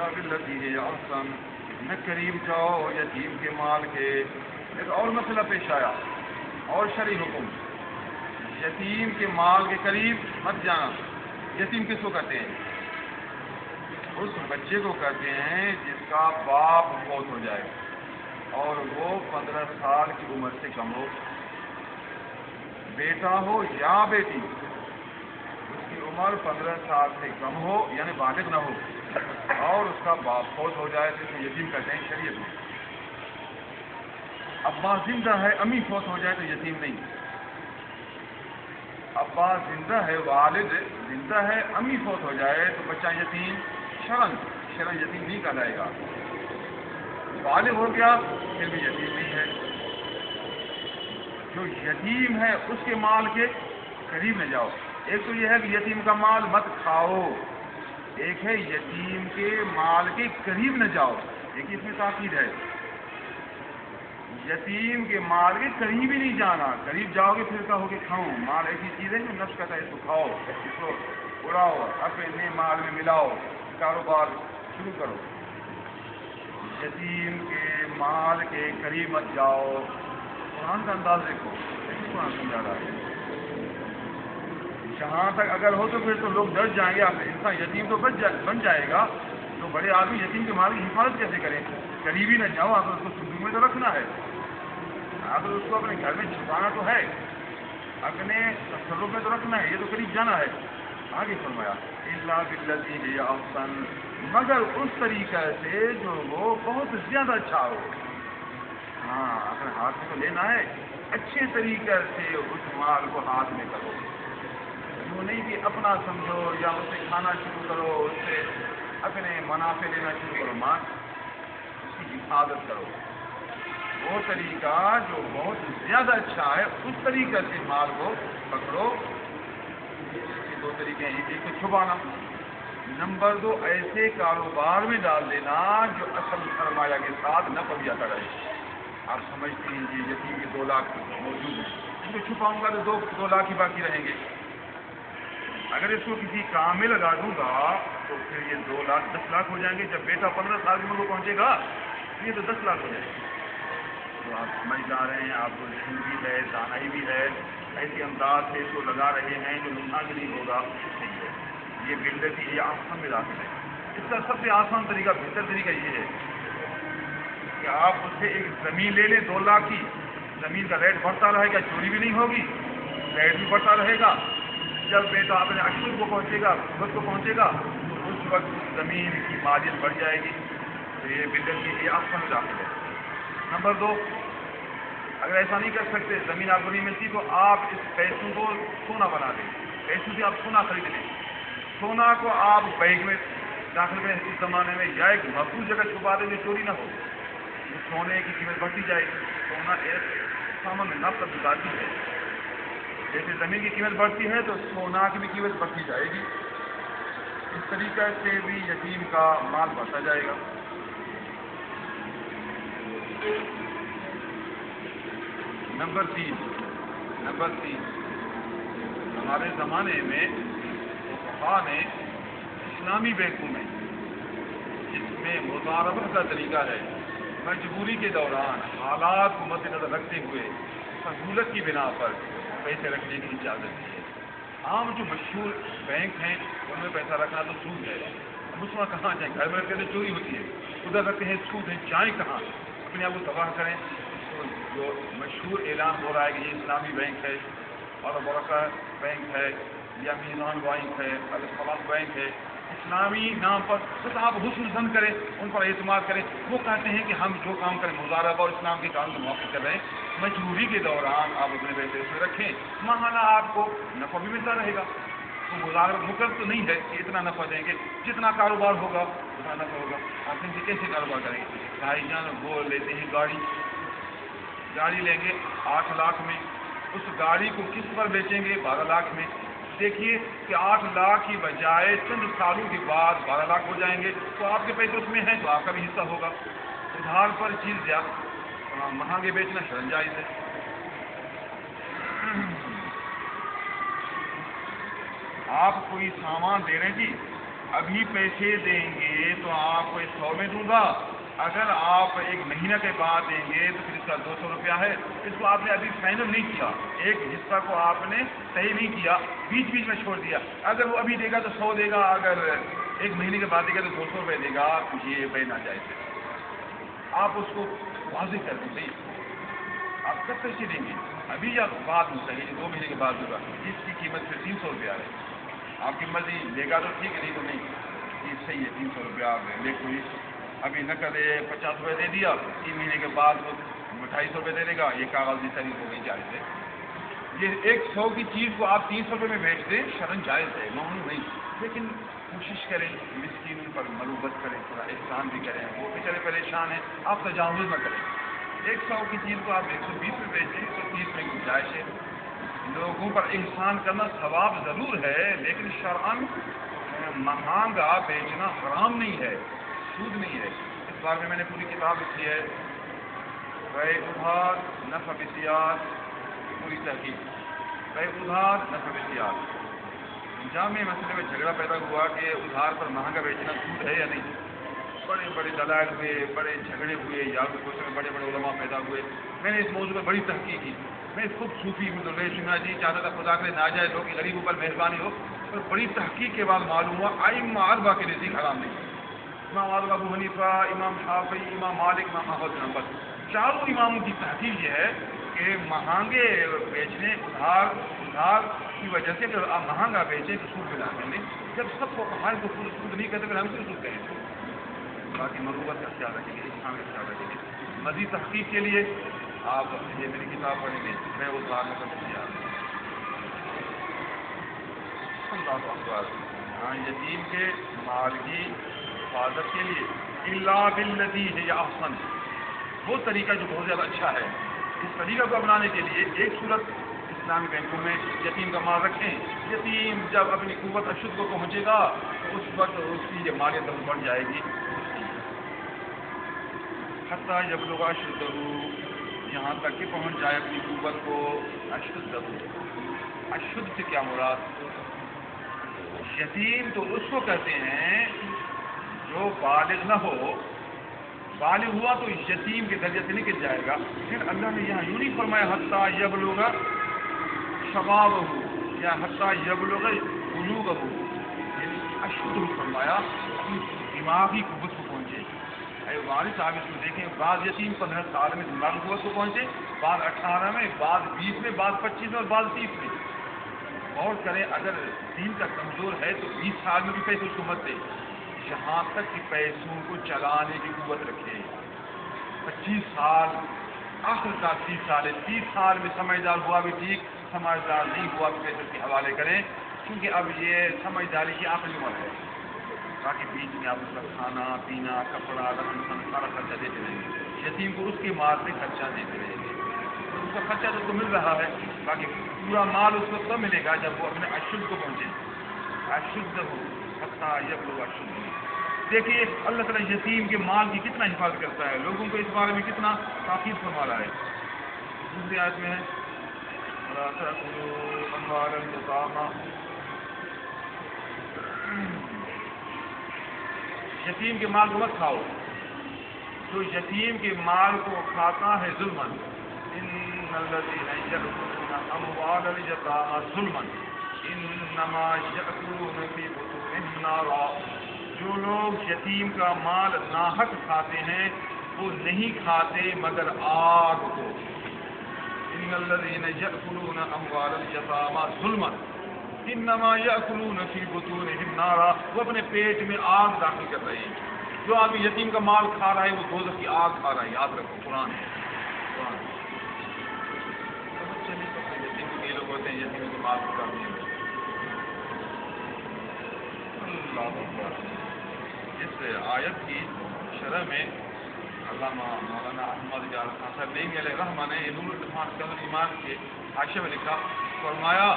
ادفع بالتی ہی احسن، نہ قریب جاؤ یتیم کے مال کے. ایک اور مسئلہ پیش آیا اور شرعی حکم، یتیم کے مال کے قریب مت جانا. یتیم کس کو کہتے ہیں؟ اس بچے کو کہتے ہیں جس کا باپ فوت ہو جائے اور وہ 15 سال کی عمر سے کم ہو، بیٹا ہو یا بیٹی، اس کی عمر 15 سال سے کم ہو یعنی بالغ نہ ہو اور اس کا باپ فوت ہو جائے تو اسے یتیم کہتے ہیں شریعت میں. ابا زندہ ہے امی فوت ہو جائے تو یتیم نہیں. ابا زندہ ہے والد زندہ ہے امی فوت ہو جائے تو بچہ یتیم شرن یتیم نہیں کہلائے گا. والد ہو گیا پھر بھی یتیم نہیں ہے. جو یتیم ہے اس کے مال کے قریب نہ جاؤ. ایک تو یہ ہے کہ یتیم کا مال مت کھاؤ، ایک ہے یتیم کے مال کے قریب نہ جاؤ. ایک اس میں تاکید ہے، یتیم کے مال کے قریب ہی نہیں جانا. قریب جاؤ گے پھر کہو کہ کھاؤں. مال ایسی چیز ہے جو نفس کرتا ہے اس کو کھاؤ، اس کو اڑاؤ، اپنے مال میں ملاؤ، کاروبار شروع کرو. یتیم کے مال کے قریب مت جاؤ. قرآن کا انداز دیکھو، قرآن سمجھا رہا ہے. جہاں تک اگر ہو تو پھر تو لوگ ڈر جائیں گے. انسان یتیم تو بن جائے گا تو بڑے آدمی یتیم کے مال کی حفاظت کیسے کریں؟ قریب ہی نہ جاؤ. آپ اس کو صندوق میں تو رکھنا ہے، آپ اس کو اپنے گھر میں چھپانا تو ہے، اپنے تصرف میں تو رکھنا ہے. یہ تو قریب جانا ہے. آگے فرمایا الا باللتی ہی احسن، مگر اس طریقے سے جو وہ بہت زیادہ اچھا ہو. ہاں اپنے ہاتھ میں تو لینا ہے، اچھے طریقے سے اس مال کو ہاتھ میں کرو. یوں نہیں کہ اپنا سمجھو یا اس سے کھانا شروع کرو، اس سے اپنے منافع لینا شروع کرو. ماں اس کی حفاظت کرو. وہ طریقہ جو بہت زیادہ اچھا ہے اس طریقے سے مال کو پکڑو. اس کے 2 طریقے ہیں. ایک تو چھپانا، نمبر 2 ایسے کاروبار میں ڈال دینا جو اصل سرمایہ کے ساتھ نفع بھی آتا رہے. آپ سمجھتے ہیں جی یتیم کے 2 لاکھ موجود ہیں، اس کو چھپاؤں گا تو 2 لاکھ ہی باقی رہیں گے. اگر اس کو کسی کام میں لگا دوں گا تو پھر یہ 2 لاکھ 10 لاکھ ہو جائیں گے. جب بیٹا 15 سال کی عمر کو پہنچے گا یہ تو 10 لاکھ ہو جائے گا. تو آپ سمجھدار ہیں، آپ کو علم بھی ہے، دانائی بھی ہے، ایسے انداز سے اس کو لگا رہے ہیں جو نقصان بھی نہیں ہوگا. یہ بلڈر یہ آسان میں داخل ہے. اس کا سب سے آسان طریقہ، بہتر طریقہ یہ ہے کہ آپ اس سے ایک زمین لے لیں 2 لاکھ کی. زمین کا ریٹ بڑھتا رہے گا، چوری بھی نہیں ہوگی، ریٹ بھی بڑھتا رہے گا. جب بیٹا اپنے 80 کو پہنچے گا، خود کو پہنچے گا تو اس وقت زمین کی مالیت بڑھ جائے گی. تو یہ بلڈر کی یہ آسان میں داخل ہے. نمبر 2، اگر ایسا نہیں کر سکتے، زمین آپ کو نہیں ملتی تو آپ اس پیسوں کو سونا بنا دیں. پیسوں سے آپ سونا خرید لیں. سونا کو آپ بینک میں داخل کریں اس زمانے میں، یا ایک محفوظ جگہ چھپا دیں جو چوری نہ ہو. سونے کی قیمت بڑھتی جائے گی. سونا ایک سامان میں نفس گزارتی ہے. جیسے زمین کی قیمت بڑھتی ہے تو سونا کی بھی قیمت بڑھتی جائے گی. اس طریقے سے بھی یتیم کا مال بڑھتا جائے گا. نمبر 3 ہمارے زمانے میں فقہاء نے اسلامی بینکوں میں، جس میں مضاربہ کا طریقہ ہے، مجبوری کے دوران حالات کو مد نظر رکھتے ہوئے سہولت کی بنا پر پیسے رکھنے کی اجازت دی ہے. عام جو مشہور بینک ہیں ان میں پیسہ رکھنا تو سود ہے. مسلمان کہاں جائیں؟ گھر میں رکھتے تو چوری ہوتی ہے، ادھر رکھتے ہیں سود ہے. جائیں کہاں؟ اپنے آپ کو تباہ کریں. تو جو مشہور اعلان ہو رہا ہے کہ یہ اسلامی بینک ہے اور برکہ بینک ہے یا میزان بینک ہے، الفلاح بینک ہے، اسلامی نام پر بس آپ حسن ظن کریں، ان پر اعتماد کریں. وہ کہتے ہیں کہ ہم جو کام کریں مضاربہ اور اسلام کے قانون کو موافق کر رہے ہیں. مجبوری کے دوران آپ اپنے پیسے اس میں رکھیں، ماہانہ آپ کو نفع بھی ملتا رہے گا. تو مضاربہ مقرر تو نہیں ہے کہ اتنا نفع دیں گے، جتنا کاروبار ہوگا اتنا نفع ہوگا. آپ ان سے کیسے کاروبار کریں گے؟ بھائی جان وہ لیتے ہیں گاڑی لیں گے 8 لاکھ میں، اس گاڑی کو کس پر بیچیں گے؟ 12 لاکھ میں. دیکھیے کہ 8 لاکھ کی بجائے چند سالوں کے بعد 12 لاکھ ہو جائیں گے تو آپ کے پیسے اس میں ہیں تو آپ کا بھی حصہ ہوگا. ادھار پر چیز مہنگے بیچنا شرم جائز ہے. آپ کوئی سامان دے رہے ہیں جی ابھی پیسے دیں گے تو آپ کو 100 میں دوں گا، اگر آپ 1 مہینہ کے بعد دیں گے تو پھر اس کا 200 روپیہ ہے۔ اس کو آپ نے ابھی فائنل نہیں کیا، ایک حصہ کو آپ نے صحیح نہیں کیا، بیچ بیچ میں چھوڑ دیا۔ اگر وہ ابھی دے گا تو 100 دے گا، اگر 1 مہینے کے بعد دے گا تو 200 روپئے دے گا، یہ بے ناجائز ہے۔ آپ اس کو واضح کر دیں بھائی آپ کب پیسے دیں گے، ابھی یا بعد میں صحیح 2 مہینے کے بعد ہوگا، اس کی قیمت پھر 300 روپیہ ہے۔ آپ کی مرضی لے گا تو ٹھیک ہے، نہیں تو نہیں، یہ صحیح ہے 300 روپیہ آپ لے کوئی ابھی نہ کرے 50 روپئے دے دیا، 3 مہینے کے بعد وہ 2800 روپئے دے دے گا، یہ کاغذی خرید ہو گئی، جائز ہے۔ یہ 100 کی چیز کو آپ 300 روپئے میں بیچ دیں شرن جائز ہے، ممنوع نہیں، لیکن کوشش کریں مسکین پر مروبت کریں، تھوڑا احسان بھی کریں، وہ بیچارے پریشان ہیں، آپ تجاوز نہ کریں۔ 100 کی چیز کو آپ 120 میں بیچیں تو 30 میں گنجائش ہے۔ لوگوں پر احسان کرنا ثواب ضرور ہے، لیکن شرعاً مہنگا بیچنا حرام نہیں ہے، سود نہیں ہے۔ اس بارے میں نے پوری کتاب لکھی ہے، بے ادھار نفع بسیار، پوری تحقیق، بے ادھار نفع بسیار۔ جامع مسئلے میں جھگڑا پیدا ہوا کہ ادھار پر مہنگا بیچنا سود ہے یا نہیں۔ بڑے بڑے دلائل ہوئے، بڑے جھگڑے ہوئے، یا بڑے بڑے علماء پیدا ہوئے۔ میں نے اس موضوع پر بڑی تحقیق کی۔ میں خود صوفی سنا جی چاہتا تھا خدا کے ناجائز ہو کہ غریبوں پر مہربانی ہو، اور بڑی تحقیق کے بعد معلوم ہوا ائمہ اربعہ کے نزدیک حرام نہیں۔ امام اعظم ابو حنیفہ، امام شافعی، امام مالک، امام احمد بن حنبل، چاروں اماموں کی تحقیق یہ ہے کہ مہنگے بیچنے ادھار کی وجہ سے اگر آپ مہنگا بیچیں تو سود ملا کریں، جب سب کو ہمارے کو سود نہیں کرتے پھر ہم کیوں سود کہیں؟ باقی مروبت کا خیال رکھیں گے، اسلام کا خیال رکھیں گے۔ مزید تحقیق کے لیے آپ یہ میری کتاب پڑھیں گے، میں وہ ادھار میں کر دیا اللہ اکبر۔ ہاں، یتیم کے مال کی حفاظت کے لیے الا بالذی ہی احسن، وہ طریقہ جو بہت زیادہ اچھا ہے، اس طریقہ کو اپنانے کے لیے ایک صورت اسلامی بینکوں میں یتیم کا مال رکھیں۔ یتیم جب اپنی قوت اشد کو پہنچے گا تو اس وقت اس کی یہ مالیت بڑھ جائے گی، حتیٰ جب لوگ اشد یہاں تک کہ پہنچ جائے اپنی قوت کو اشد۔ اشد سے کیا مراد؟ یتیم تو اس کو کہتے ہیں جو بالغ نہ ہو، بالغ ہوا تو یتیم کے درجے سے نکل جائے گا۔ پھر اللہ نے یہاں یوں نہیں فرمایا حتیٰ یبلغ شبابہ یا حتیٰ یبلغ بلوغہ، یعنی اشد فرمایا اپنی دماغی قوت کو پہنچے۔ والد صاحب اس کو دیکھیں، بعض یتیم 15 سال میں دماغی قوت کو پہنچے، بعض 18 میں، بعض 20 میں، بعض 25 میں اور بعض 30 میں۔ اور کریں اگر دین کا کمزور ہے تو 20 سال میں بھی پیسے اس کو مت دے، جہاں تک کہ پیسوں کو چلانے کی قوت رکھے۔ 25 سال آخر کا 30 سال ہے، 30 سال میں سمجھدار ہوا بھی ٹھیک، سمجھدار نہیں ہوا تو پیسے کے حوالے کریں، کیونکہ اب یہ سمجھداری کی آخری عمر ہے۔ باقی بیچ میں آپ اس کا کھانا پینا کپڑا رسم سارا خرچہ دیتے رہیں گے، یتیم کو اس کے مال سے خرچہ دیتے رہیں گے، اس کا خرچہ تو اس کو مل رہا ہے، باقی پورا مال اس کو تب ملے گا جب وہ اپنے اشد کو پہنچے۔ اشد ہو حتیٰ یبلغ اشدہ۔ دیکھیے اللہ تعالیٰ یتیم کے مال کی کتنا حفاظت کرتا ہے، لوگوں کو اس بارے میں کتنا تاکید فرما رہا ہے۔ دوسری آیت میں ہے وَلَا تَأْكُلُوا أَمْوَالَ الْيَتَامَىٰ، یتیم کے مال کو مت کھاؤ، جو یتیم کے مال کو کھاتا ہے ظلماً، إِنَّ الَّذِينَ يَأْكُلُونَ أَمْوَالَ الْيَتَامَىٰ ظُلْمًا إِنَّمَا يَأْكُلُونَ فِي بُطُونِهِمْ نَارًا، جو لوگ یتیم کا مال ناحق کھاتے ہیں وہ نہیں کھاتے مگر آگ کو۔ إِنَّ الَّذِينَ يَأْكُلُونَ أَمْوَالَ الْيَتَامَىٰ ظُلْمًا إِنَّمَا يَأْكُلُونَ فِي بُطُونِهِمْ نَارًا، وہ اپنے پیٹ میں آگ داخل کر رہے ہیں۔ جو آدمی یتیم کا مال کھا رہا ہے وہ دوزخ کی آگ کھا رہا ہے، یاد رکھو، قرآن ہے۔ یتیم کو یہ لوگ ہوتے ہیں یتیم کے مال کو کھاتے ہیں۔ اللہ اکبر۔ اس آیت کی شرح میں علامہ مولانا احمد جعفر خان صاحب نعیمی علیہ الرحمہ نے نور الایمان کے حاشیہ میں لکھا، فرمایا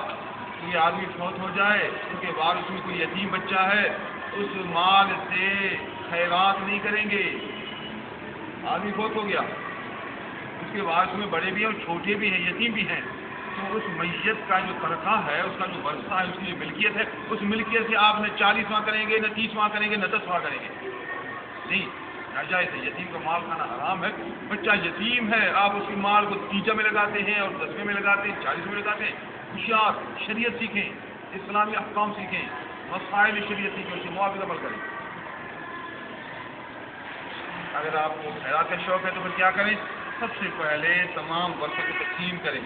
کوئی آدمی فوت ہو جائے اس کے بعد اس میں کوئی یتیم بچہ ہے، اس مال سے خیرات نہیں کریں گے۔ آدمی فوت ہو گیا، اس کے بعد اس میں بڑے بھی ہیں اور چھوٹے بھی ہیں، یتیم بھی ہیں، تو اس میت کا جو ترکہ ہے، اس کا جو ورثہ ہے، اس کی جو ملکیت ہے، اس ملکیت سے آپ نہ 40واں کریں گے، نہ 30واں کریں گے، نہ 10واں کریں گے، نہیں، ناجائز ہے۔ یتیم کا مال کھانا حرام ہے۔ بچہ یتیم ہے، آپ اس کے مال کو 30 میں لگاتے ہیں اور 10 میں لگاتے ہیں، 40 میں لگاتے ہیں۔ ہوشیار، شریعت سیکھیں، اسلامی احکام سیکھیں، مسائل شریعت سیکھیں، اس کے موافق عمل کریں۔ اگر آپ کو خیرات کا شوق ہے تو پھر کیا کریں؟ سب سے پہلے تمام ورثے کو تقسیم کریں،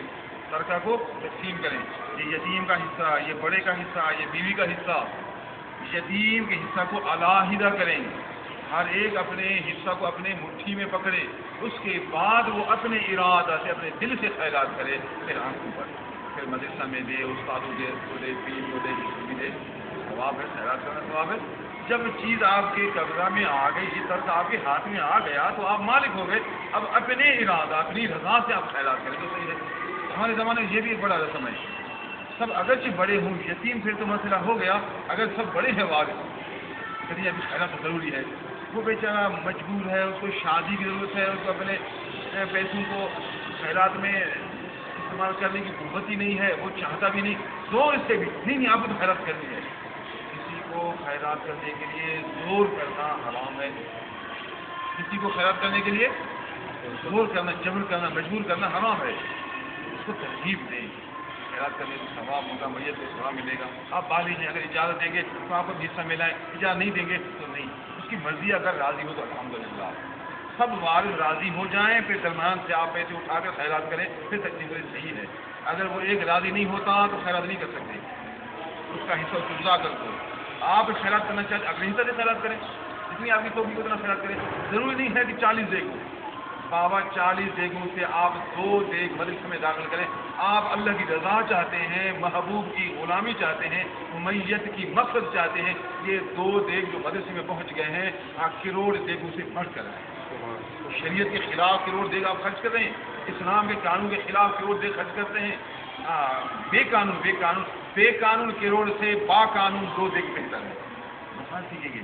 ترکہ کو تقسیم کریں۔ یہ یتیم کا حصہ، یہ بڑے کا حصہ، یہ بیوی کا حصہ، یتیم کے حصہ کو علیحدہ کریں۔ ہر ایک اپنے حصہ کو اپنے مٹھی میں پکڑے، اس کے بعد وہ اپنے ارادہ سے، اپنے دل سے خیرات کرے، پھر آنکھوں پر، پھر مدرسہ میں دے، استادوں کو دے، پیر کو دے، کسی بھی دے، ثواب ہے، خیرات کرنا ثواب ہے۔ جب چیز آپ کے قبضہ میں آ گئی، یہ طرز آپ کے ہاتھ میں آ گیا تو آپ مالک ہو گئے۔ اب اپنے ارادہ، اپنی رضا سے آپ خیرات کریں تو صحیح ہے۔ ہمارے زمانے میں یہ بھی ایک بڑا رسم ہے، سب اگرچہ بڑے ہوں، یتیم پھر تو مسئلہ ہو گیا، اگر سب بڑے ہیں واقع کہتے ابھی خیرات ضروری ہے، وہ بیچارہ مجبور ہے، اس کو شادی کی ضرورت ہے، اس کو اپنے پیسوں کو خیرات میں استعمال کرنے کی قوت ہی نہیں ہے، وہ چاہتا بھی نہیں، زور اس سے بھی نہیں آپ کو تو خیرات کرنی ہے۔ کسی کو خیرات کرنے کے لیے زور کرنا حرام ہے، کسی کو خیرات کرنے کے لیے زور کرنا، جبر کرنا، مجبور کرنا حرام ہے۔ اس کو ترغیب دیں، خیرات کرنے سے ثواب ہوگا، میت کو ثواب ملے گا۔ آپ بالغ ہیں، اگر اجازت دیں گے تو آپ کو حصہ ملائیں، اجازت نہیں دیں گے تو نہیں، اس کی مرضی اگر راضی ہو تو الحمدللہ۔ سب وارث راضی ہو جائیں، پھر درمیان سے آپ پیسے اٹھا کر خیرات کریں، پھر تقسیم کریں، صحیح ہے۔ اگر وہ ایک راضی نہیں ہوتا تو خیرات نہیں کر سکتے، اس کا حصہ جدا کر دو۔ آپ خیرات کرنا چاہتے اگلے حصہ سے خیرات کریں، جتنی آپ کی توفیق اتنا خیرات کریں۔ ضروری نہیں ہے کہ 40 دیگ ہو، بابا 40 دیگوں سے آپ 2 دیگ مدرسے میں داخل کریں۔ آپ اللہ کی رضا چاہتے ہیں، محبوب کی غلامی چاہتے ہیں، میت کی مقصد چاہتے ہیں، یہ 2 دیگ جو مدرسے میں پہنچ گئے ہیں، آپ کروڑ دیگوں سے بڑھ کر ہیں۔ شریعت کے خلاف کروڑ دیگ آپ خرچ کر رہے ہیں، اسلام کے قانون کے خلاف کروڑ دیگ خرچ کرتے ہیں۔ بے قانون کروڑ سے با قانون 2 دیگ بہتر ہے۔ سیکھیں گے